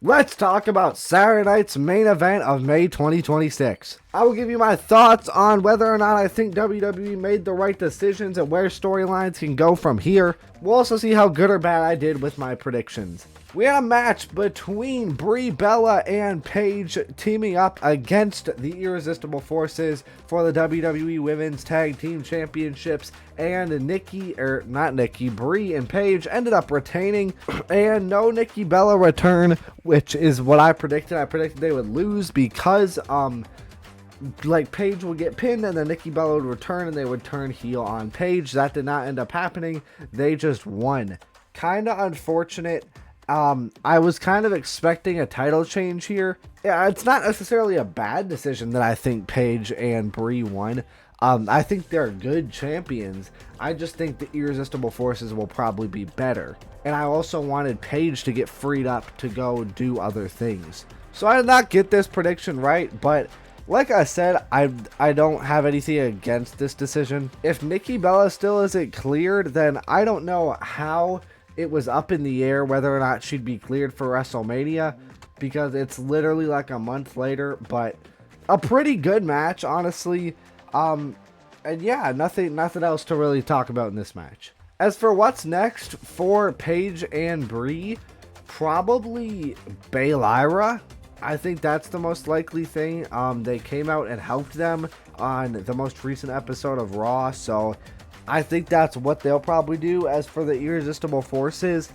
Let's talk about Saturday night's main event of May 2026. I will give you my thoughts on whether or not I think WWE made the right decisions and where storylines can go from here. We'll also see how good or bad I did with my predictions. We had a match between Brie Bella and Paige teaming up against the Irresistible Forces for the WWE Women's Tag Team Championships, and Brie and Paige ended up retaining, and no Nikki Bella return, which is what I predicted. I predicted they would lose because Paige would get pinned and then Nikki Bella would return and they would turn heel on Paige. That did not end up happening. They just won. Kind of unfortunate. I was kind of expecting a title change here. Yeah, it's not necessarily a bad decision that I think Paige and Brie won. I think they're good champions. I just think the Irresistible Forces will probably be better. And I also wanted Paige to get freed up to go do other things. So I did not get this prediction right, but like I said, I don't have anything against this decision. If Nikki Bella still isn't cleared, then I don't know how it was up in the air whether or not she'd be cleared for WrestleMania, because it's literally like a month later. But a pretty good match, honestly. And yeah, nothing else to really talk about in this match. As for what's next for Paige and Brie, probably Lyra. I think that's the most likely thing. They came out and helped them on the most recent episode of Raw, so I think that's what they'll probably do. As for the Irresistible Forces,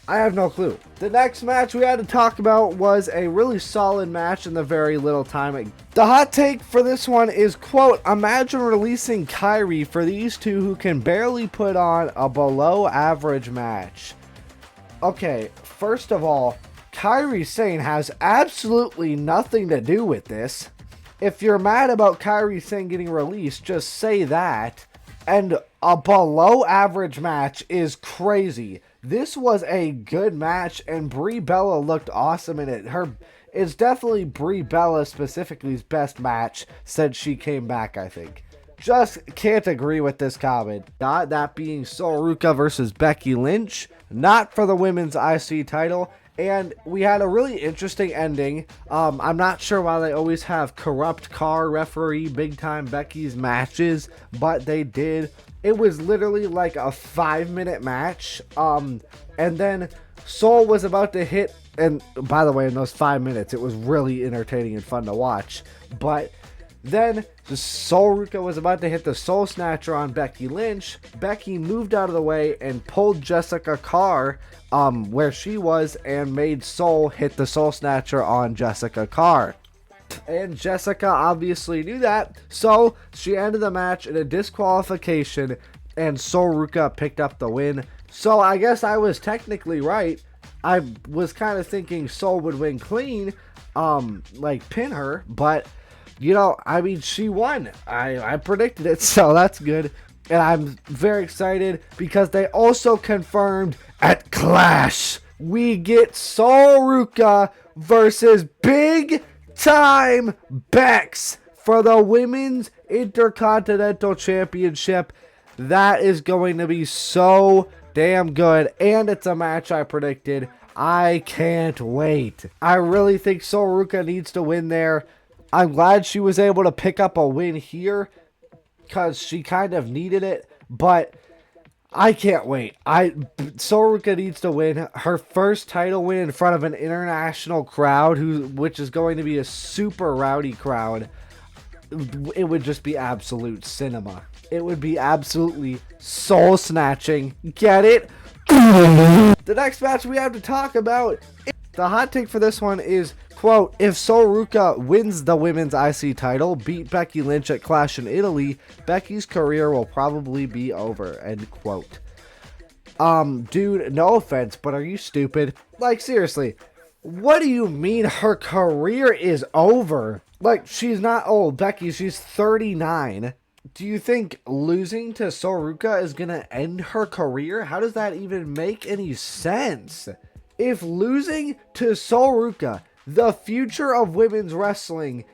I have no clue. The next match we had to talk about was a really solid match in the very little time. The hot take for this one is, quote, imagine releasing Kairi for these two who can barely put on a below average match. Okay, first of all, Kairi Sane has absolutely nothing to do with this. If you're mad about Kairi Sane getting released, just say that. And a below average match is crazy. This was a good match, and Brie Bella looked awesome in it. It's definitely Brie Bella specifically's best match since she came back, I think. Just can't agree with this comment. Not that being Soruka versus Becky Lynch, not for the women's IC title. And we had a really interesting ending. I'm not sure why they always have corrupt car referee big time Becky's matches, but they did. It was literally like a 5-minute match. And then Soul was about to hit, and by the way, in those 5 minutes, it was really entertaining and fun to watch. But then the Soruka was about to hit the Soul Snatcher on Becky Lynch. Becky moved out of the way and pulled Jessica Carr where she was and made Soul hit the Soul Snatcher on Jessica Carr. And Jessica obviously knew that, so she ended the match in a disqualification and Soruka picked up the win. So I guess I was technically right. I was kind of thinking Soul would win clean, pin her, but you know, I mean, she won. I predicted it, so that's good. And I'm very excited because they also confirmed at Clash, we get Soruka versus Big Time Bex for the Women's Intercontinental Championship. That is going to be so damn good. And it's a match I predicted. I can't wait. I really think Soruka needs to win there. I'm glad she was able to pick up a win here because she kind of needed it, but I can't wait. Soruka needs to win her first title win in front of an international crowd, which is going to be a super rowdy crowd. It would just be absolute cinema. It would be absolutely soul snatching. Get it? The next match we have to talk about, the hot take for this one is, quote, if Soruka wins the women's IC title, beat Becky Lynch at Clash in Italy, Becky's career will probably be over, end quote. Dude, no offense, but are you stupid? Like, seriously, what do you mean her career is over? Like, she's not old, Becky, she's 39. Do you think losing to Soruka is gonna end her career? How does that even make any sense? If losing to Soruka, the future of women's wrestling,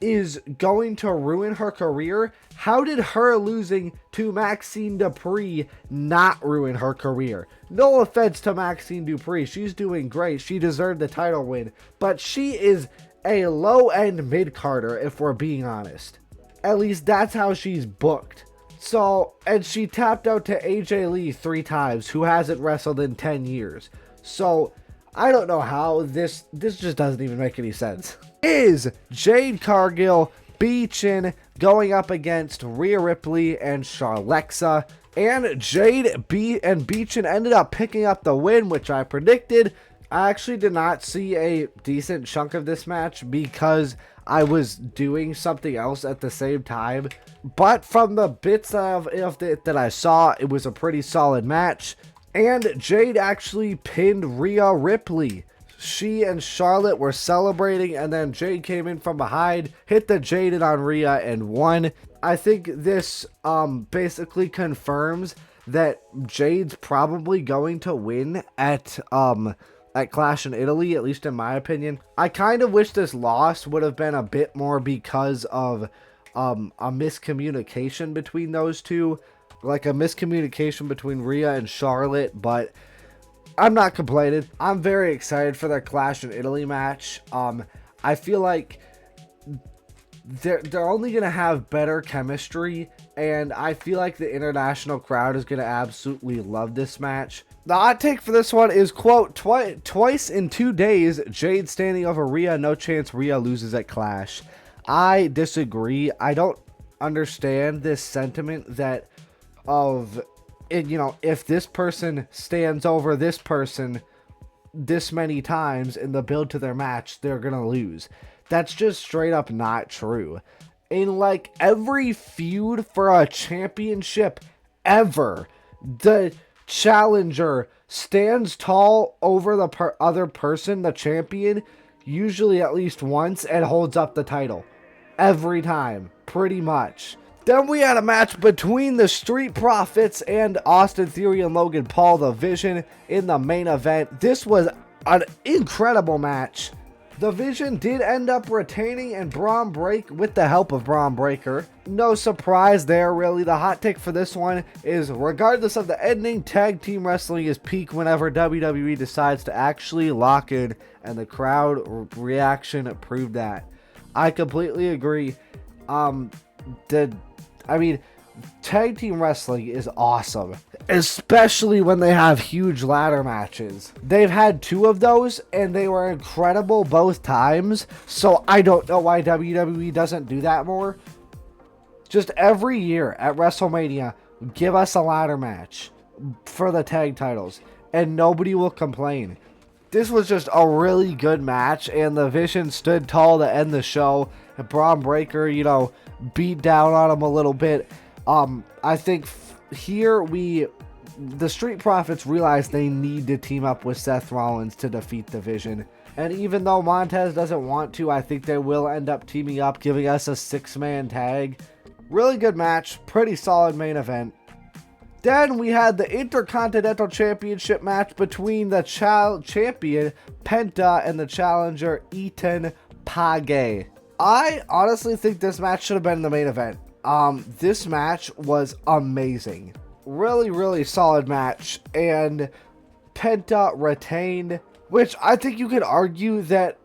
is going to ruin her career. How did her losing to Maxine Dupree not ruin her career? No offense to Maxine Dupree. She's doing great. She deserved the title win. But she is a low-end mid-carder, if we're being honest. At least that's how she's booked. So, and she tapped out to AJ Lee 3 times, who hasn't wrestled in 10 years. So, I don't know how this just doesn't even make any sense. Is Jade Cargill Beechin going up against Rhea Ripley and Charlexa, and Jade and Beechin ended up picking up the win, which I predicted. I actually did not see a decent chunk of this match because I was doing something else at the same time, but from the bits of it that I saw, it was a pretty solid match, and Jade actually pinned Rhea Ripley. She and Charlotte were celebrating, and then Jade came in from behind, hit the Jade on Rhea, and won. I think this basically confirms that Jade's probably going to win at Clash in Italy, at least in my opinion. I kind of wish this loss would have been a bit more because of a miscommunication between those two, like a miscommunication between Rhea and Charlotte, but I'm not complaining. I'm very excited for their Clash in Italy match. I feel like they're only going to have better chemistry, and I feel like the international crowd is going to absolutely love this match. The hot take for this one is, quote, twice in 2 days, Jade standing over Rhea, no chance Rhea loses at Clash. I disagree. I don't understand this sentiment that if this person stands over this person this many times in the build to their match, they're going to lose. That's just straight up not true. In like every feud for a championship ever, the challenger stands tall over the other person, the champion, usually at least once, and holds up the title. Every time, pretty much. Then we had a match between the Street Profits and Austin Theory and Logan Paul, the Vision, in the main event. This was an incredible match. The Vision did end up retaining and with the help of Braun Breaker. No surprise there, really. The hot take for this one is, regardless of the ending, tag team wrestling is peak whenever WWE decides to actually lock in, and the crowd reaction proved that. I completely agree. Tag team wrestling is awesome, especially when they have huge ladder matches. They've had 2 of those, and they were incredible both times, so I don't know why WWE doesn't do that more. Just every year at WrestleMania, give us a ladder match for the tag titles, and nobody will complain. This was just a really good match, and the Vision stood tall to end the show. And Braun Breaker, beat down on him a little bit. I think here the Street Profits realized they need to team up with Seth Rollins to defeat the Vision. And even though Montez doesn't want to, I think they will end up teaming up, giving us a 6-man tag. Really good match, pretty solid main event. Then we had the Intercontinental Championship match between the champion Penta and the challenger Ethan Page. I honestly think this match should have been in the main event. This match was amazing. Really, really solid match. And Penta retained, which I think you could argue that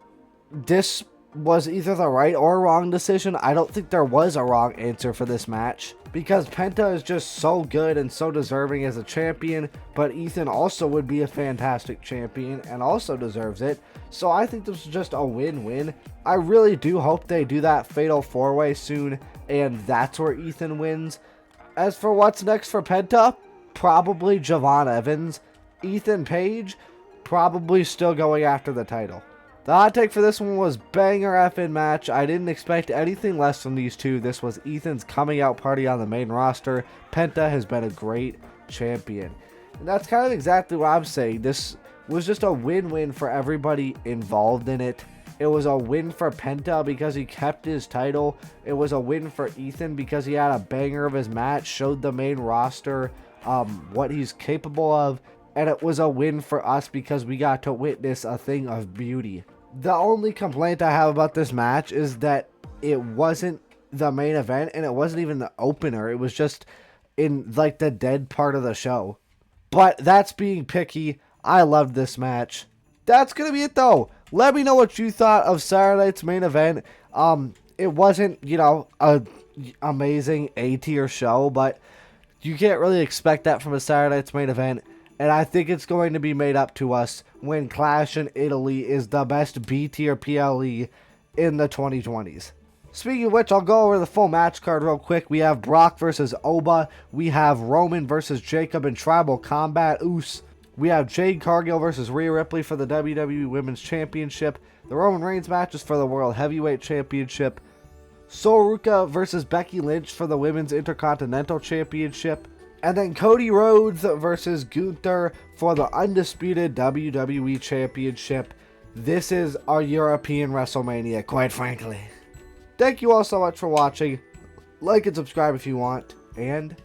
this was either the right or wrong decision. I don't think there was a wrong answer for this match, because Penta is just so good and so deserving as a champion, but Ethan also would be a fantastic champion and also deserves it. So I think this is just a win-win. I really do hope they do that Fatal 4-Way soon, and that's where Ethan wins. As for what's next for Penta, probably Javon Evans. Ethan Page, probably still going after the title. The hot take for this one was banger effing match. I didn't expect anything less from these two. This was Ethan's coming out party on the main roster. Penta has been a great champion. And that's kind of exactly what I'm saying. This was just a win-win for everybody involved in it. It was a win for Penta because he kept his title. It was a win for Ethan because he had a banger of his match, showed the main roster what he's capable of. And it was a win for us because we got to witness a thing of beauty. The only complaint I have about this match is that it wasn't the main event, and it wasn't even the opener. It was just in like the dead part of the show. But that's being picky. I loved this match. That's gonna be it though. Let me know what you thought of Saturday Night's main event. It wasn't, a amazing A tier show, but you can't really expect that from a Saturday Night's main event. And I think it's going to be made up to us when Clash in Italy is the best B tier PLE in the 2020s. Speaking of which, I'll go over the full match card real quick. We have Brock versus Oba. We have Roman versus Jacob in Tribal Combat. Oos. We have Jade Cargill versus Rhea Ripley for the WWE Women's Championship. The Roman Reigns match is for the World Heavyweight Championship. Soruka versus Becky Lynch for the Women's Intercontinental Championship. And then Cody Rhodes versus Gunther for the undisputed WWE Championship. This is our European WrestleMania, quite frankly. Thank you all so much for watching. Like and subscribe if you want, and